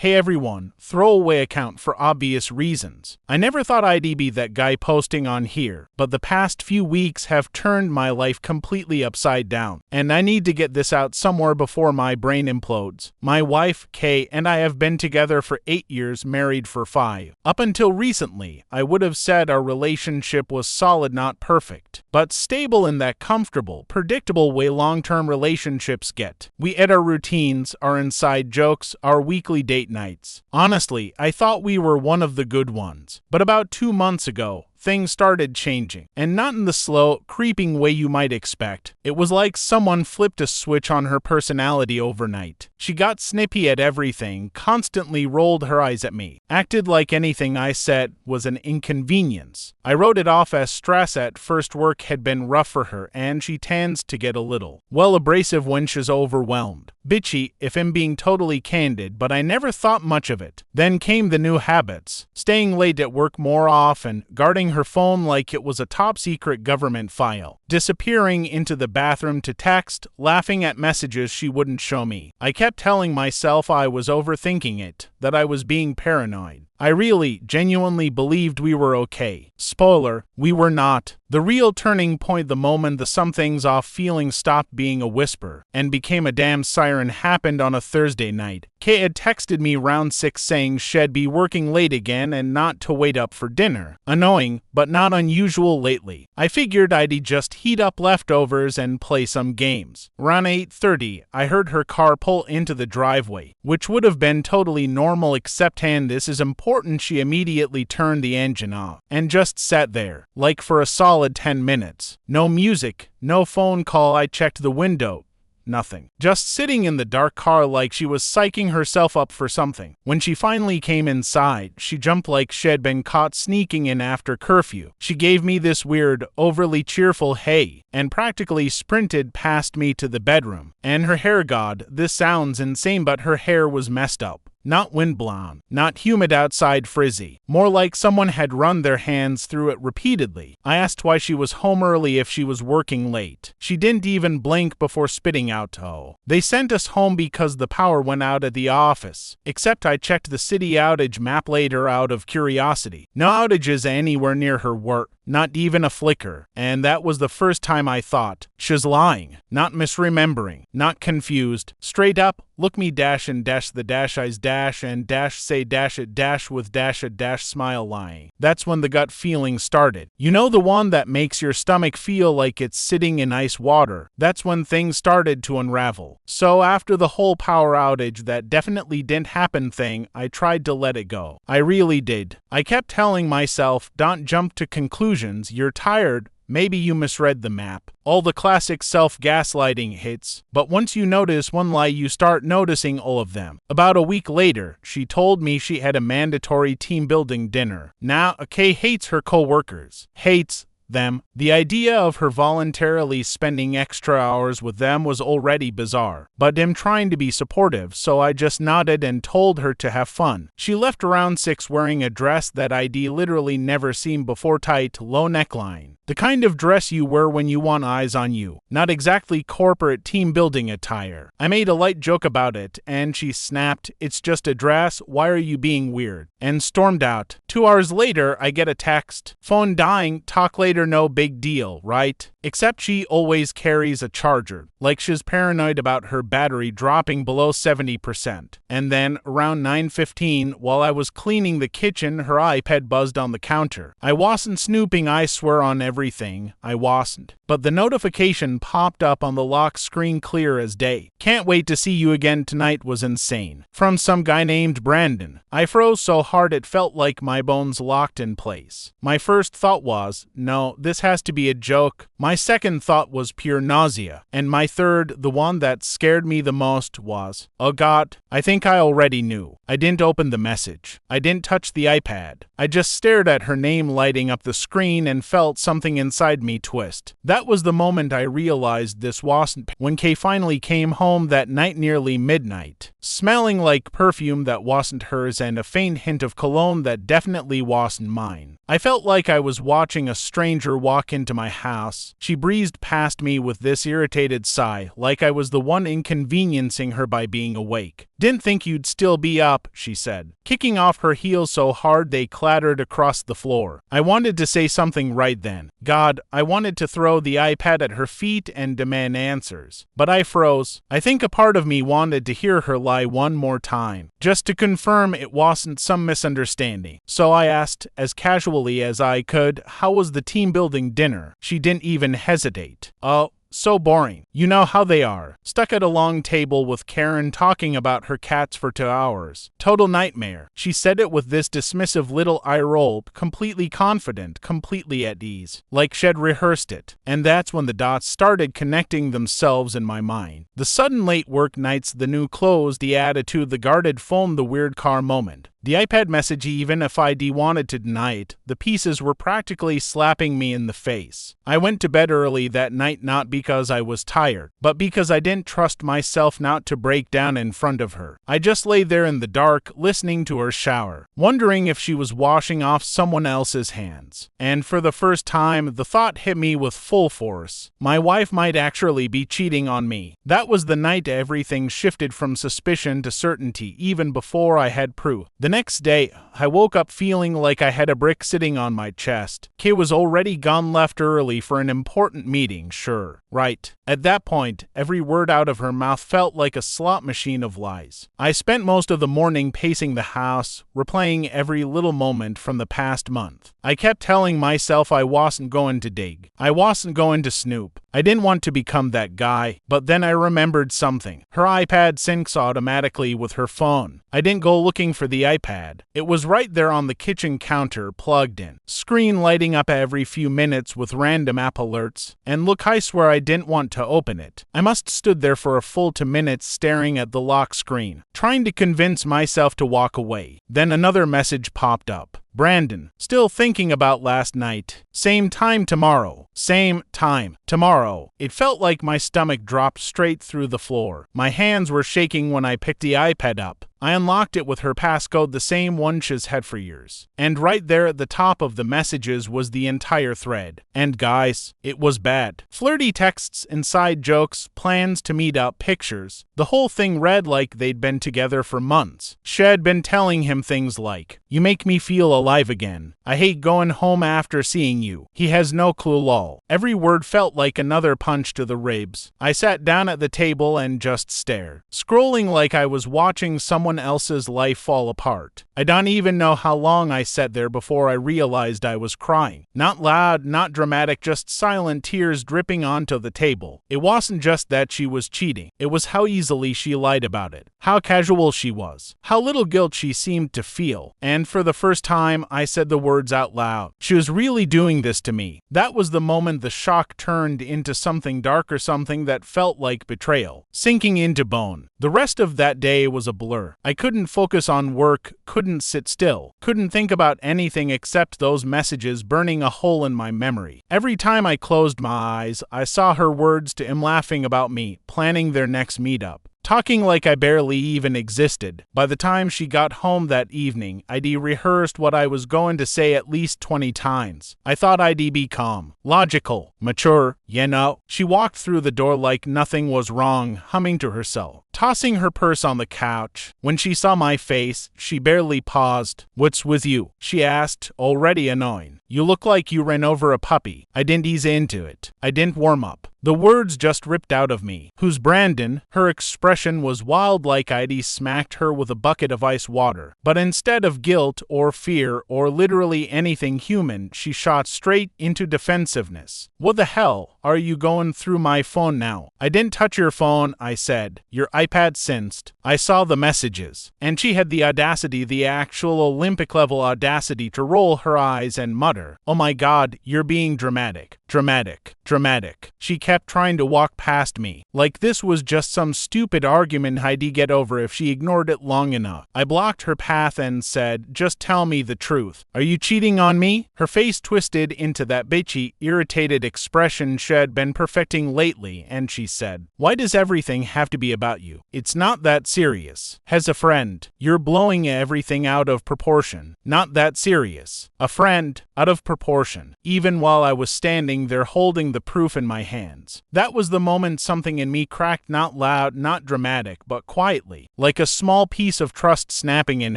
Hey everyone, throwaway account for obvious reasons. I never thought I'd be that guy posting on here, but the past few weeks have turned my life completely upside down, and I need to get this out somewhere before my brain implodes. My wife, Kay, and I have been together for 8 years, married for 5. Up until recently, I would have said our relationship was solid, not perfect, but stable in that comfortable, predictable way long-term relationships get. We had our routines, our inside jokes, our weekly date nights. Honestly, I thought we were one of the good ones. But about 2 months ago, things started changing, and not in the slow, creeping way you might expect. It was like someone flipped a switch on her personality overnight. She got snippy at everything, constantly rolled her eyes at me, acted like anything I said was an inconvenience. I wrote it off as stress at first. Work had been rough for her, and she tends to get a little, abrasive when she's overwhelmed. Bitchy, if I'm being totally candid, but I never thought much of it. Then came the new habits, staying late at work more often, guarding her phone like it was a top-secret government file, disappearing into the bathroom to text, laughing at messages she wouldn't show me. I kept telling myself I was overthinking it, that I was being paranoid. I really, genuinely believed we were okay. Spoiler, we were not. The real turning point, the moment the something's off feeling stopped being a whisper and became a damn siren, happened on a Thursday night. Kay had texted me around 6 saying she'd be working late again and not to wait up for dinner. Annoying, but not unusual lately. I figured I'd just heat up leftovers and play some games. Around 8:30, I heard her car pull into the driveway, which would have been totally normal, except, and this is important, she immediately turned the engine off and just sat there, like for a solid 10 minutes. No music, no phone call. I checked the window. Nothing. Just sitting in the dark car like she was psyching herself up for something. When she finally came inside, she jumped like she'd been caught sneaking in after curfew. She gave me this weird, overly cheerful hey, and practically sprinted past me to the bedroom. And her hair, God, this sounds insane, but her hair was messed up. Not windblown, not humid outside frizzy, more like someone had run their hands through it repeatedly. I asked why she was home early if she was working late. She didn't even blink before spitting out, "Oh, they sent us home because the power went out at the office." Except I checked the city outage map later out of curiosity. No outages anywhere near her work. Not even a flicker, and that was the first time I thought, she's lying, not misremembering, not confused, straight up, look me dash and dash the dash eyes dash and dash say dash it dash with dash a dash smile lying. That's when the gut feeling started. You know, the one that makes your stomach feel like it's sitting in ice water. That's when things started to unravel. So after the whole power outage that definitely didn't happen thing, I tried to let it go. I really did. I kept telling myself, don't jump to conclusions. You're tired. Maybe you misread the map. All the classic self-gaslighting hits. But once you notice one lie, you start noticing all of them. About a week later, she told me she had a mandatory team-building dinner. Now, Kay hates her co-workers. Hates them. The idea of her voluntarily spending extra hours with them was already bizarre, but I'm trying to be supportive, so I just nodded and told her to have fun. She left around 6 wearing a dress that I'd literally never seen before, tight, low neckline. The kind of dress you wear when you want eyes on you, not exactly corporate team-building attire. I made a light joke about it, and she snapped, "It's just a dress, why are you being weird?" and stormed out. 2 hours later, I get a text, "Phone dying, talk later, no big deal, right?" Except she always carries a charger, like she's paranoid about her battery dropping below 70%. And then, around 9:15, while I was cleaning the kitchen, her iPad buzzed on the counter. I wasn't snooping, I swear on everything, I wasn't. But the notification popped up on the lock screen clear as day. "Can't wait to see you again tonight" was insane. From some guy named Brandon. I froze so hard it felt like my bones locked in place. My first thought was, no, this has to be a joke. My second thought was pure nausea. And my third, the one that scared me the most, was, oh God, I think I already knew. I didn't open the message. I didn't touch the iPad. I just stared at her name lighting up the screen and felt something inside me twist. That was the moment I realized this wasn't when Kay finally came home that night nearly midnight, smelling like perfume that wasn't hers and a faint hint of cologne that definitely wasn't mine. I felt like I was watching a stranger walk into my house. She breezed past me with this irritated sigh, like I was the one inconveniencing her by being awake. "Didn't think you'd still be up," up, she said, kicking off her heels so hard they clattered across the floor. I wanted to say something right then. God, I wanted to throw the iPad at her feet and demand answers. But I froze. I think a part of me wanted to hear her lie one more time, just to confirm it wasn't some misunderstanding. So I asked, as casually as I could, how was the team-building dinner? She didn't even hesitate. Oh, so boring. You know how they are. Stuck at a long table with Karen talking about her cats for 2 hours. Total nightmare. She said it with this dismissive little eye roll, completely confident, completely at ease. Like she'd rehearsed it. And that's when the dots started connecting themselves in my mind. The sudden late work nights, the new clothes, the attitude, the guarded phone, the weird car moment. The iPad message, even if I wanted to deny it, the pieces were practically slapping me in the face. I went to bed early that night not because I was tired, but because I didn't trust myself not to break down in front of her. I just lay there in the dark, listening to her shower, wondering if she was washing off someone else's hands. And for the first time, the thought hit me with full force. My wife might actually be cheating on me. That was the night everything shifted from suspicion to certainty, even before I had proof. The next day, I woke up feeling like I had a brick sitting on my chest. Kay was already gone, left early for an important meeting, sure. Right. At that point, every word out of her mouth felt like a slot machine of lies. I spent most of the morning pacing the house, replaying every little moment from the past month. I kept telling myself I wasn't going to dig. I wasn't going to snoop. I didn't want to become that guy, but then I remembered something. Her iPad syncs automatically with her phone. I didn't go looking for the iPad. It was right there on the kitchen counter, plugged in. Screen lighting up every few minutes with random app alerts. And look, I swear I didn't want to open it. I must stood there for a full 2 minutes staring at the lock screen, trying to convince myself to walk away. Then another message popped up. Brandon, still thinking about last night. Same time tomorrow. Same time tomorrow. It felt like my stomach dropped straight through the floor. My hands were shaking when I picked the iPad up. I unlocked it with her passcode, the same one she's had for years. And right there at the top of the messages was the entire thread. And guys, it was bad. Flirty texts, inside jokes, plans to meet up, pictures. The whole thing read like they'd been together for months. She'd been telling him things like, "You make me feel alive again. I hate going home after seeing you. He has no clue, lol." Every word felt like another punch to the ribs. I sat down at the table and just stared, scrolling like I was watching someone else's life fall apart. I don't even know how long I sat there before I realized I was crying. Not loud, not dramatic, just silent tears dripping onto the table. It wasn't just that she was cheating. It was how easily she lied about it. How casual she was. How little guilt she seemed to feel. And for the first time, I said the words out loud. She was really doing this to me. That was the moment the shock turned into something darker, something that felt like betrayal, sinking into bone. The rest of that day was a blur. I couldn't focus on work, couldn't sit still, couldn't think about anything except those messages burning a hole in my memory. Every time I closed my eyes, I saw her words to him laughing about me, planning their next meetup. Talking like I barely even existed. By the time she got home that evening, I'd rehearsed what I was going to say at least 20 times. I thought I'd be calm, logical, mature, you know. She walked through the door like nothing was wrong, humming to herself, tossing her purse on the couch. When she saw my face, she barely paused. "What's with you?" she asked, already annoying. "You look like you ran over a puppy." I didn't ease into it. I didn't warm up. The words just ripped out of me. "Who's Brandon?" Her expression was wild, like I'd smacked her with a bucket of ice water. But instead of guilt or fear or literally anything human, she shot straight into defensiveness. "What the hell are you going through my phone now?" "I didn't touch your phone," I said. "Your iPad sensed. I saw the messages." And she had the audacity, the actual Olympic-level audacity, to roll her eyes and mutter, "Oh my God, you're being dramatic. Dramatic. Dramatic." She kept trying to walk past me, like this was just some stupid argument I'd get over if she ignored it long enough. I blocked her path and said, "Just tell me the truth. Are you cheating on me?" Her face twisted into that bitchy, irritated expression she'd been perfecting lately, and she said, "Why does everything have to be about you? It's not that serious. As a friend, you're blowing everything out of proportion. Not that serious. A friend, out of proportion." Even while I was standing there holding the proof in my hand. friends. That was the moment something in me cracked, not loud, not dramatic, but quietly, like a small piece of trust snapping in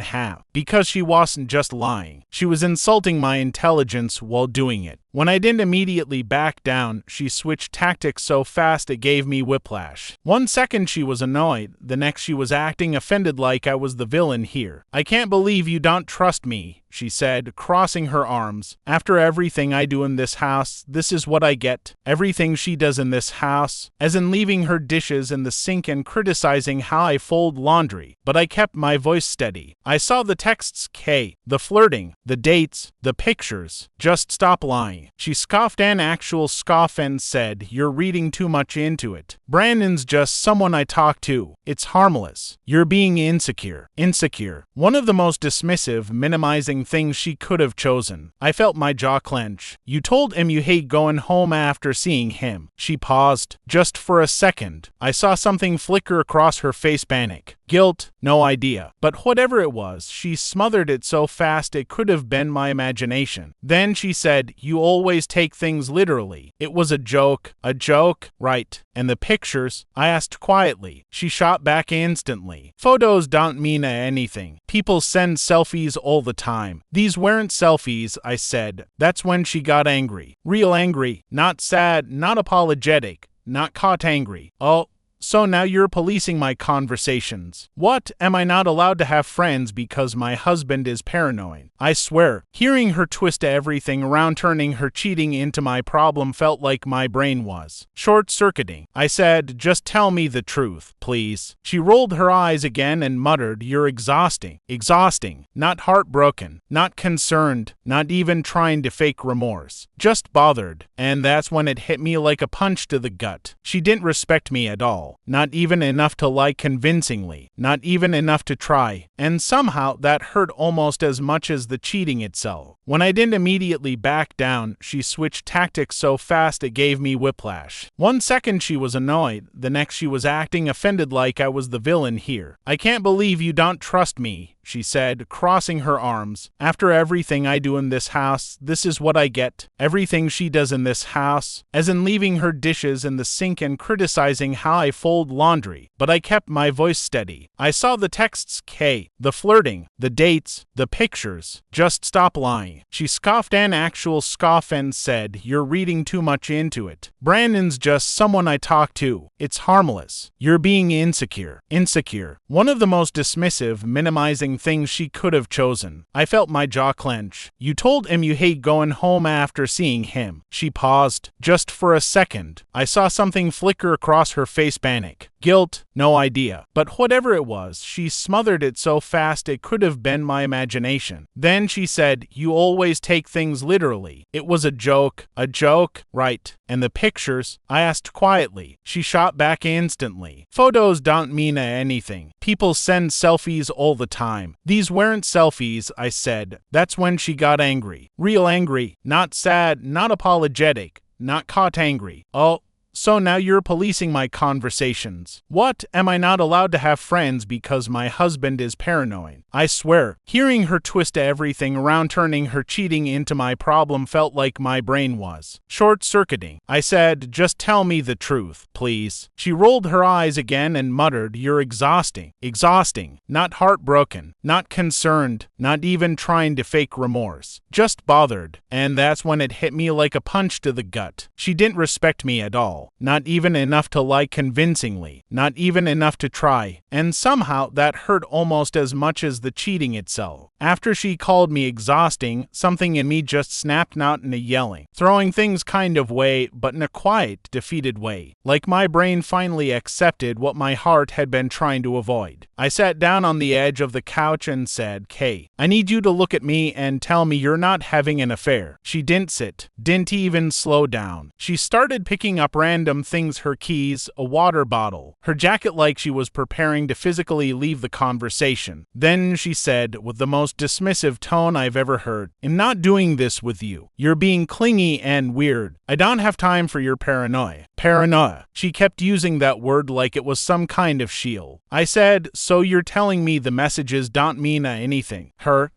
half. Because she wasn't just lying, she was insulting my intelligence while doing it. When I didn't immediately back down, she switched tactics so fast it gave me whiplash. 1 second she was annoyed, the next she was acting offended like I was the villain here. "I can't believe you don't trust me," she said, crossing her arms. "After everything I do in this house, this is what I get. Everything she does in this house," as in leaving her dishes in the sink and criticizing how I fold laundry. But I kept my voice steady. I saw the texts, Kay, the flirting, the dates, the pictures. "Just stop lying." She scoffed an actual scoff and said, "You're reading too much into it. Brandon's just someone I talk to. It's harmless. You're being insecure." Insecure. One of the most dismissive, minimizing things she could have chosen. I felt my jaw clench. "You told him you hate going home after seeing him." She paused. Just for a second. I saw something flicker across her face. Panic. Guilt? No idea. But whatever it was, she smothered it so fast it could have been my imagination. Then she said, "You always take things literally. It was a joke." "A joke? Right. And the pictures?" I asked quietly. She shot back instantly. "Photos don't mean anything. People send selfies all the time." "These weren't selfies," I said. That's when she got angry. Real angry. Not sad, not apologetic, not caught angry. "Oh, so now you're policing my conversations. What? Am I not allowed to have friends because my husband is paranoid?" I swear, hearing her twist everything around, turning her cheating into my problem, felt like my brain was short-circuiting. I said, "Just tell me the truth, please." She rolled her eyes again and muttered, "You're exhausting." Exhausting. Not heartbroken. Not concerned. Not even trying to fake remorse. Just bothered. And that's when it hit me like a punch to the gut. She didn't respect me at all. Not even enough to lie convincingly. Not even enough to try. And somehow that hurt almost as much as the cheating itself. When I didn't immediately back down, she switched tactics so fast it gave me whiplash. 1 second she was annoyed, the next she was acting offended like I was the villain here. "I can't believe you don't trust me," she said, crossing her arms. "After everything I do in this house, this is what I get. Everything she does in this house," as in leaving her dishes in the sink and criticizing how I fold laundry. But I kept my voice steady. I saw the texts, Kay, the flirting, the dates, the pictures. "Just stop lying." She scoffed an actual scoff and said, "You're reading too much into it. Brandon's just someone I talk to. It's harmless. You're being insecure." Insecure. One of the most dismissive, minimizing things she could have chosen. I felt my jaw clench. "You told him you hate going home after seeing him." She paused. Just for a second. I saw something flicker across her face. Panic. Guilt? No idea. But whatever it was, she smothered it so fast it could have been my imagination. Then she said, "You always take things literally. It was a joke." "A joke? Right. And the pictures?" I asked quietly. She shot back instantly. "Photos don't mean anything. People send selfies all the time." "These weren't selfies," I said. That's when she got angry. Real angry. Not sad, not apologetic, not caught angry. "Oh, so now you're policing my conversations. What? Am I not allowed to have friends because my husband is paranoid?" I swear, hearing her twist everything around, turning her cheating into my problem, felt like my brain was short-circuiting. I said, "Just tell me the truth, please." She rolled her eyes again and muttered, "You're exhausting." Exhausting. Not heartbroken. Not concerned. Not even trying to fake remorse. Just bothered. And that's when it hit me like a punch to the gut. She didn't respect me at all. Not even enough to lie convincingly. Not even enough to try. And somehow that hurt almost as much as the cheating itself. After she called me exhausting, something in me just snapped out in a yelling, throwing things kind of way, but in a quiet, defeated way. Like my brain finally accepted what my heart had been trying to avoid. I sat down on the edge of the couch and said, "Kay, I need you to look at me and tell me you're not having an affair." She didn't sit, didn't even slow down. She started picking up random things, her keys, a water bottle, her jacket, like she was preparing to physically leave the conversation. Then she said, with the most dismissive tone I've ever heard, "I'm not doing this with you. You're being clingy and weird. I don't have time for your paranoia." Paranoia. She kept using that word like it was some kind of shield. I said, "So you're telling me the messages don't mean anything?" Her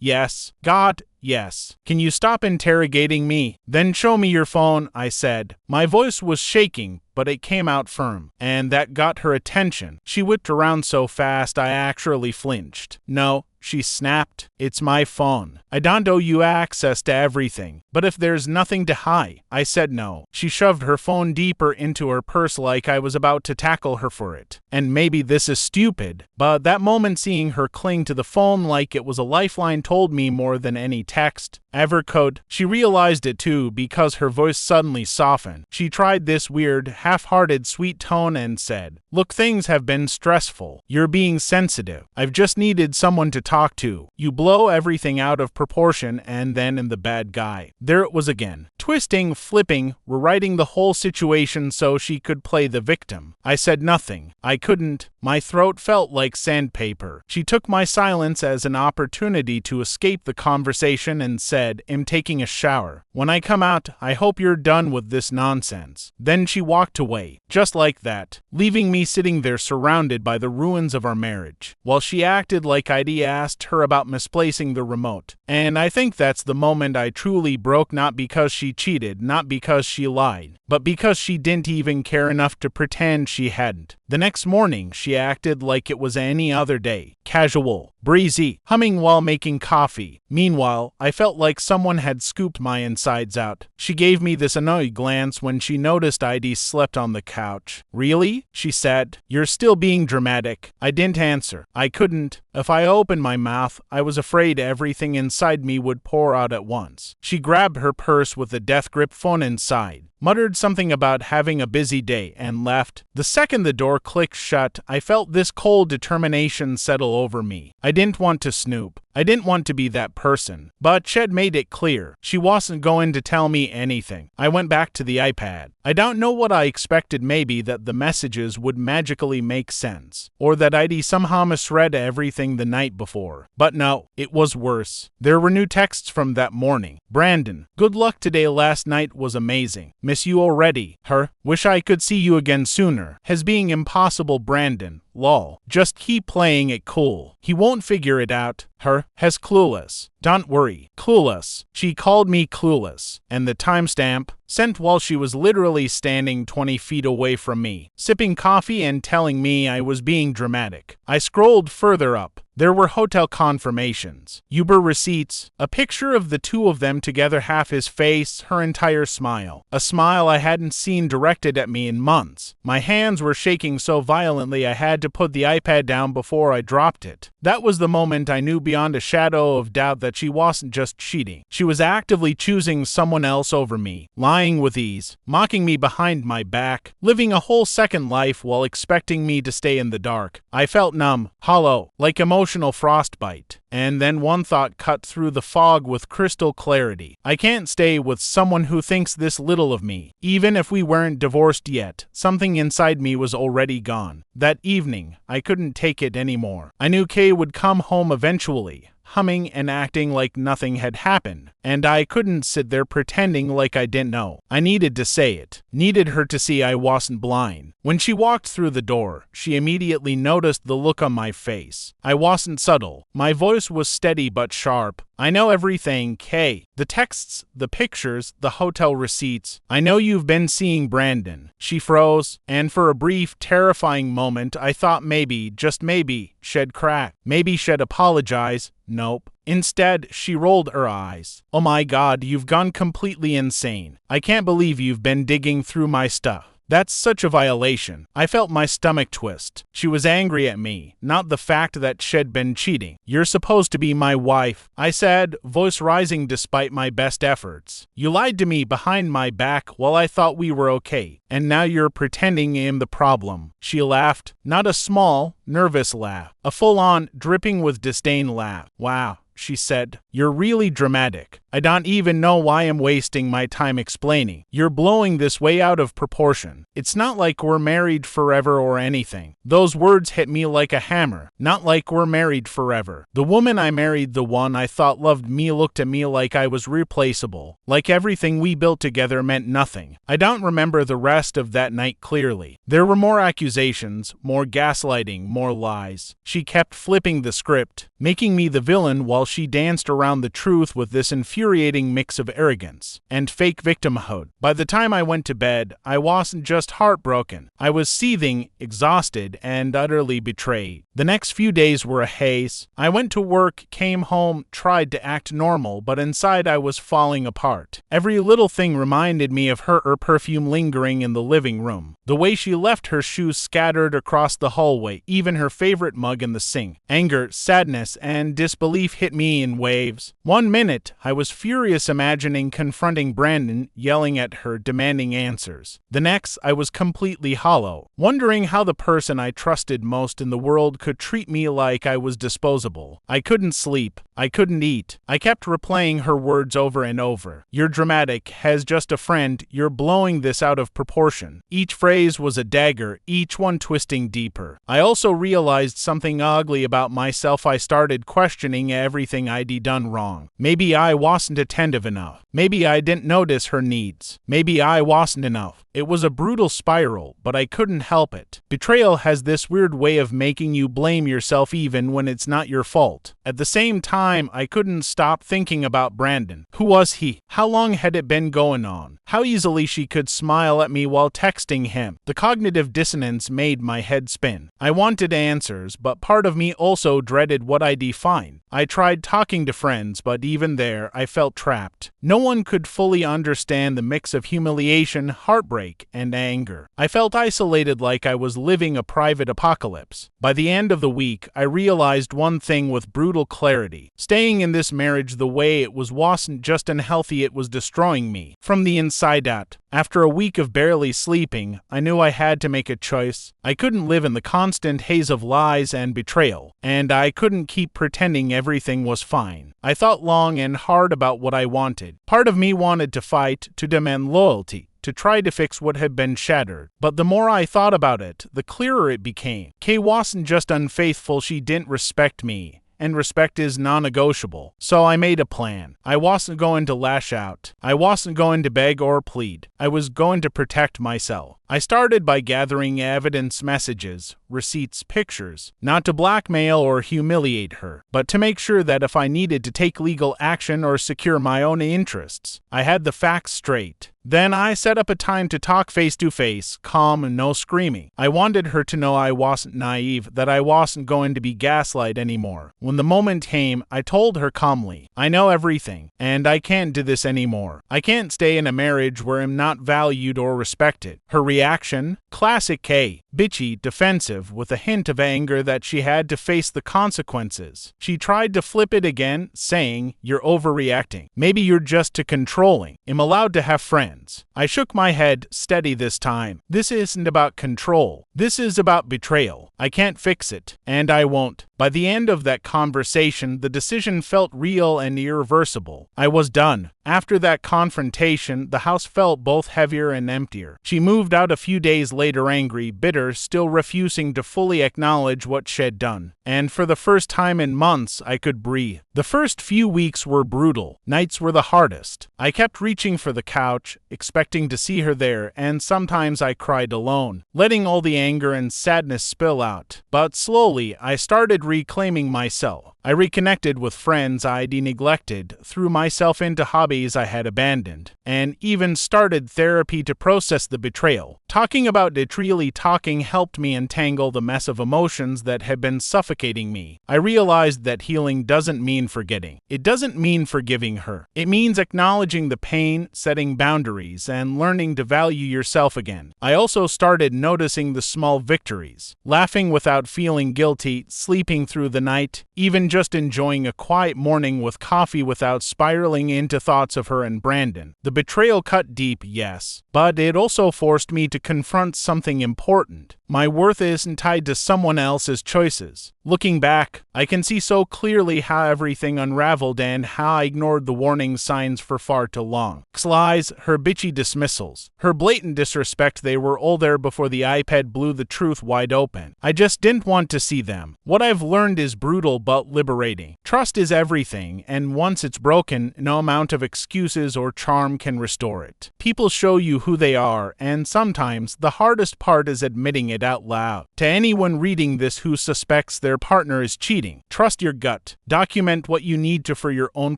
Yes. God, yes. Can you stop interrogating me? Then show me your phone, I said. My voice was shaking, but it came out firm, and that got her attention. She whipped around so fast I actually flinched. No, she snapped. It's my phone. I don't owe you access to everything. But if there's nothing to hide, I said no. She shoved her phone deeper into her purse like I was about to tackle her for it. And maybe this is stupid, but that moment seeing her cling to the phone like it was a lifeline told me more than any text ever could. She realized it too because her voice suddenly softened. She tried this weird, half-hearted sweet tone and said, "Look, things have been stressful. You're being sensitive. I've just needed someone to talk to. You blow everything out of proportion and then I'm the bad guy." There it was again. Twisting, flipping, rewriting the whole situation so she could play the victim. I said nothing. I couldn't. My throat felt like sandpaper. She took my silence as an opportunity to escape the conversation and said, "I'm taking a shower. When I come out, I hope you're done with this nonsense." Then she walked away, just like that, leaving me sitting there surrounded by the ruins of our marriage, while she acted like I'd asked her about misplacing the remote. And I think that's the moment I truly broke, not because she cheated, not because she lied, but because she didn't even care enough to pretend she hadn't. The next morning, she acted like it was any other day, casual, breezy, humming while making coffee. Meanwhile, I felt like someone had scooped my insides out. She gave me this annoyed glance when she noticed I'd slept on the couch. "Really?" she said. "You're still being dramatic." I didn't answer. I couldn't. If I opened my mouth, I was afraid everything inside me would pour out at once. She grabbed her purse with a death grip phone inside, muttered something about having a busy day, and left. The second the door clicked shut, I felt this cold determination settle over me. I didn't want to snoop. I didn't want to be that person. But Shed made it clear. She wasn't going to tell me anything. I went back to the iPad. I don't know what I expected, maybe that the messages would magically make sense, or that I'd somehow misread everything the night before. But no, it was worse. There were new texts from that morning. "Brandon, good luck today. Last night was amazing. Miss you already. Her, wish I could see you again sooner. Has being impossible. Brandon. Lol. Just keep playing it cool. He won't figure it out. Her, has clueless. Don't worry. Clueless. She called me clueless. And the timestamp, sent while she was literally standing 20 feet away from me, sipping coffee and telling me I was being dramatic. I scrolled further up. There were hotel confirmations, Uber receipts, a picture of the two of them together, half his face, her entire smile. A smile I hadn't seen directed at me in months. My hands were shaking so violently I had to put the iPad down before I dropped it. That was the moment I knew beyond a shadow of doubt that she wasn't just cheating. She was actively choosing someone else over me, lying with ease, mocking me behind my back, living a whole second life while expecting me to stay in the dark. I felt numb, hollow, like emotional frostbite. And then one thought cut through the fog with crystal clarity. I can't stay with someone who thinks this little of me. Even if we weren't divorced yet, something inside me was already gone. That evening, I couldn't take it anymore. I knew Kay would come home eventually, humming and acting like nothing had happened, and I couldn't sit there pretending like I didn't know. I needed to say it, needed her to see I wasn't blind. When she walked through the door, she immediately noticed the look on my face. I wasn't subtle. My voice was steady but sharp. "I know everything, Kay. The texts, the pictures, the hotel receipts. I know you've been seeing Brandon." She froze, and for a brief, terrifying moment, I thought maybe, just maybe, she'd crack. Maybe she'd apologize. Nope. Instead, she rolled her eyes. "Oh my God, you've gone completely insane. I can't believe you've been digging through my stuff. That's such a violation." I felt my stomach twist. She was angry at me, not the fact that she'd been cheating. "You're supposed to be my wife," I said, voice rising despite my best efforts. "You lied to me behind my back while I thought we were okay, and now you're pretending I'm the problem." She laughed, not a small, nervous laugh, a full-on, dripping with disdain laugh. "Wow," she said, "you're really dramatic. I don't even know why I'm wasting my time explaining. You're blowing this way out of proportion. It's not like we're married forever or anything." Those words hit me like a hammer. Not like we're married forever. The woman I married, the one I thought loved me, looked at me like I was replaceable, like everything we built together meant nothing. I don't remember the rest of that night clearly. There were more accusations, more gaslighting, more lies. She kept flipping the script, making me the villain while she danced around the truth with this infuriating mix of arrogance and fake victimhood. By the time I went to bed, I wasn't just heartbroken. I was seething, exhausted, and utterly betrayed. The next few days were a haze. I went to work, came home, tried to act normal, but inside I was falling apart. Every little thing reminded me of her perfume lingering in the living room, the way she left her shoes scattered across the hallway, even her favorite mug in the sink. Anger, sadness, and disbelief hit me in waves. One minute, I was furious, imagining confronting Brandon, yelling at her, demanding answers. The next, I was completely hollow, wondering how the person I trusted most in the world could treat me like I was disposable. I couldn't sleep. I couldn't eat. I kept replaying her words over and over. "You're dramatic, as just a friend, you're blowing this out of proportion." Each phrase was a dagger, each one twisting deeper. I also realized something ugly about myself. I started questioning everything I'd done wrong. Maybe I wasn't attentive enough. Maybe I didn't notice her needs. Maybe I wasn't enough. It was a brutal spiral, but I couldn't help it. Betrayal has this weird way of making you blame yourself even when it's not your fault. At the same time, I couldn't stop thinking about Brandon. Who was he? How long had it been going on? How easily she could smile at me while texting him. The cognitive dissonance made my head spin. I wanted answers, but part of me also dreaded what I'd find. I tried talking to friends, but even there, I felt trapped. No one could fully understand the mix of humiliation, heartbreak, and anger. I felt isolated, like I was living a private apocalypse. By the end of the week, I realized one thing with brutal clarity. Staying in this marriage the way it was wasn't just unhealthy, it was destroying me from the inside out. After a week of barely sleeping, I knew I had to make a choice. I couldn't live in the constant haze of lies and betrayal, and I couldn't keep pretending everything was fine. I thought long and hard about what I wanted. Part of me wanted to fight, to demand loyalty, to try to fix what had been shattered. But the more I thought about it, the clearer it became. Kay wasn't just unfaithful, she didn't respect me. And respect is non-negotiable. So I made a plan. I wasn't going to lash out. I wasn't going to beg or plead. I was going to protect myself. I started by gathering evidence, messages, receipts, pictures, not to blackmail or humiliate her, but to make sure that if I needed to take legal action or secure my own interests, I had the facts straight. Then I set up a time to talk face to face, calm and no screaming. I wanted her to know I wasn't naive, that I wasn't going to be gaslight anymore. When the moment came, I told her calmly, "I know everything, and I can't do this anymore. I can't stay in a marriage where I'm not valued or respected." Her reaction? Classic Kay. Bitchy, defensive, with a hint of anger that she had to face the consequences. She tried to flip it again, saying, "You're overreacting. Maybe you're just too controlling. I'm allowed to have friends." I shook my head, steady this time. This isn't about control. This is about betrayal. I can't fix it, and I won't. By the end of that conversation, the decision felt real and irreversible. I was done. After that confrontation, the house felt both heavier and emptier. She moved out a few days later, angry, bitter, still refusing to fully acknowledge what she'd done. And for the first time in months, I could breathe. The first few weeks were brutal. Nights were the hardest. I kept reaching for the couch, expecting to see her there, and sometimes I cried alone, letting all the anger and sadness spill out. But slowly, I started reclaiming myself. I reconnected with friends I'd neglected, threw myself into hobbies I had abandoned, and even started therapy to process the betrayal. Talking about it, really talking, helped me untangle the mess of emotions that had been suffocating me. I realized that healing doesn't mean forgetting. It doesn't mean forgiving her. It means acknowledging the pain, setting boundaries, and learning to value yourself again. I also started noticing the small victories, laughing without feeling guilty, sleeping through the night, even just enjoying a quiet morning with coffee without spiraling into thoughts of her and Brandon. The betrayal cut deep, yes, but it also forced me to confront something important. My worth isn't tied to someone else's choices. Looking back, I can see so clearly how everything unraveled and how I ignored the warning signs for far too long. Lies, her bitchy dismissals, her blatant disrespect, they were all there before the iPad blew the truth wide open. I just didn't want to see them. What I've learned is brutal but liberating. Trust is everything, and once it's broken, no amount of excuses or charm can restore it. People show you who they are, and sometimes the hardest part is admitting it out loud. To anyone reading this who suspects their partner is cheating, trust your gut. Document what you need to for your own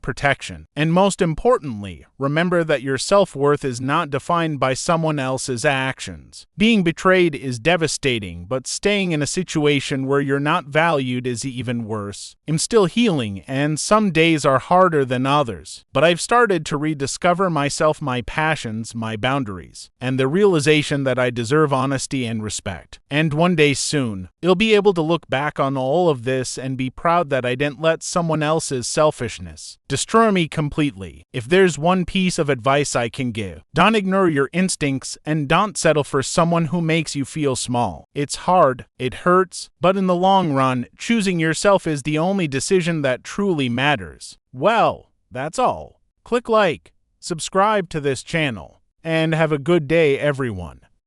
protection. And most importantly, remember that your self-worth is not defined by someone else's actions. Being betrayed is devastating, but staying in a situation where you're not valued is even worse. I'm still healing, and some days are harder than others, but I've started to rediscover myself, my passions, my boundaries, and the realization that I deserve honesty and respect. And one day soon, I'll be able to look back on all of this and be proud that I didn't let someone else's selfishness destroy me completely. If there's one piece of advice I can give, don't ignore your instincts and don't settle for someone who makes you feel small. It's hard, it hurts, but in the long run, choosing yourself is the only decision that truly matters. Well, that's all. Click like, subscribe to this channel, and have a good day, everyone.